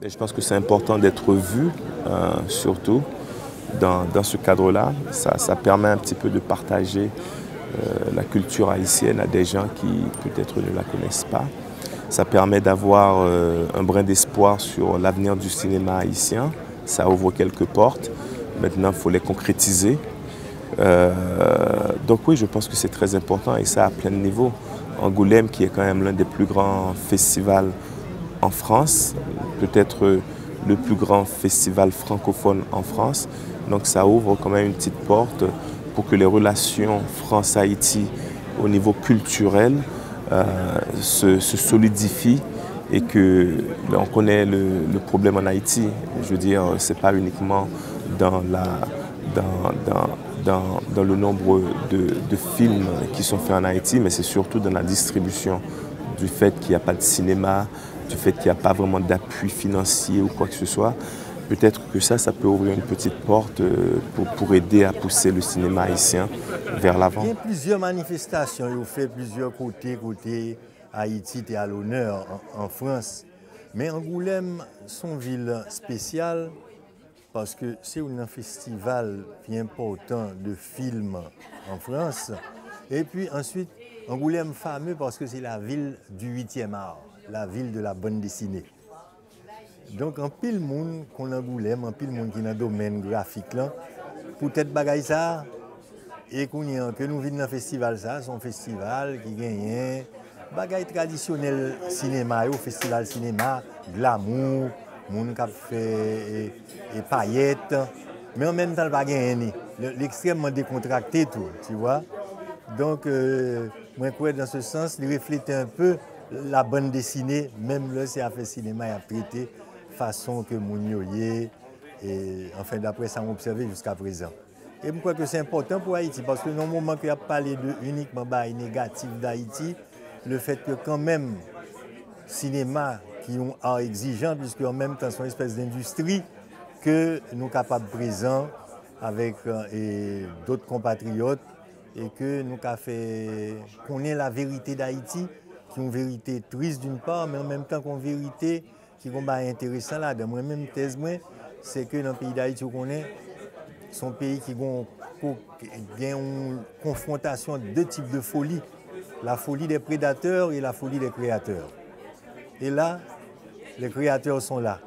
Et je pense que c'est important d'être vu, surtout dans ce cadre-là. Ça permet un petit peu de partager la culture haïtienne à des gens qui peut-être ne la connaissent pas. Ça permet d'avoir un brin d'espoir sur l'avenir du cinéma haïtien. Ça ouvre quelques portes. Maintenant, il faut les concrétiser. Donc oui, je pense que c'est très important et ça à plein de niveaux. Angoulême, qui est quand même l'un des plus grands festivals en France, peut-être le plus grand festival francophone en France. Donc ça ouvre quand même une petite porte pour que les relations France-Haïti au niveau culturel se solidifient et que on connaît le problème en Haïti. Je veux dire, c'est pas uniquement dans dans le nombre de films qui sont faits en Haïti, mais c'est surtout dans la distribution, du fait qu'il n'y a pas de cinéma, du fait qu'il n'y a pas vraiment d'appui financier ou quoi que ce soit. Peut-être que ça peut ouvrir une petite porte pour aider à pousser le cinéma haïtien vers l'avant. Il y a plusieurs manifestations, ils ont fait plusieurs côté Haïti est à l'honneur en France. Mais Angoulême, son ville spéciale, parce que c'est un festival bien important de films en France. Et puis ensuite, Angoulême fameux parce que c'est la ville du 8e art, la ville de la bande dessinée. Donc en pile monde qu'on Angoulême, en pile monde qui est dans le domaine graphique là, peut-être bagaille ça et que nous vivons dans le festival ça, son festival qui gagne bagaille traditionnel cinéma, au festival cinéma, glamour, moun qui fait et paillettes, mais en même temps il pas gagner l'extrêmement décontracté tout, tu vois. Donc moi crois dans ce sens, il reflète un peu la bande dessinée, même là c'est à faire cinéma et à traiter façon que moun yoye et enfin d'après ça on observé jusqu'à présent. Et je crois que c'est important pour Haïti parce que dans le moment qu'il a parlé de uniquement négatif d'Haïti, le fait que quand même cinéma qui ont art exigeant puisque en même temps c'est une espèce d'industrie que nous sommes capables de présent avec d'autres compatriotes et que nous avons fait connaître la vérité d'Haïti, qui est une vérité triste d'une part, mais en même temps une vérité qui est intéressante là. Dans moi-même thèse, c'est que dans le pays d'Haïti, on connaît son pays qui a une confrontation de deux types de folie, la folie des prédateurs et la folie des créateurs. Et là, les créateurs sont là.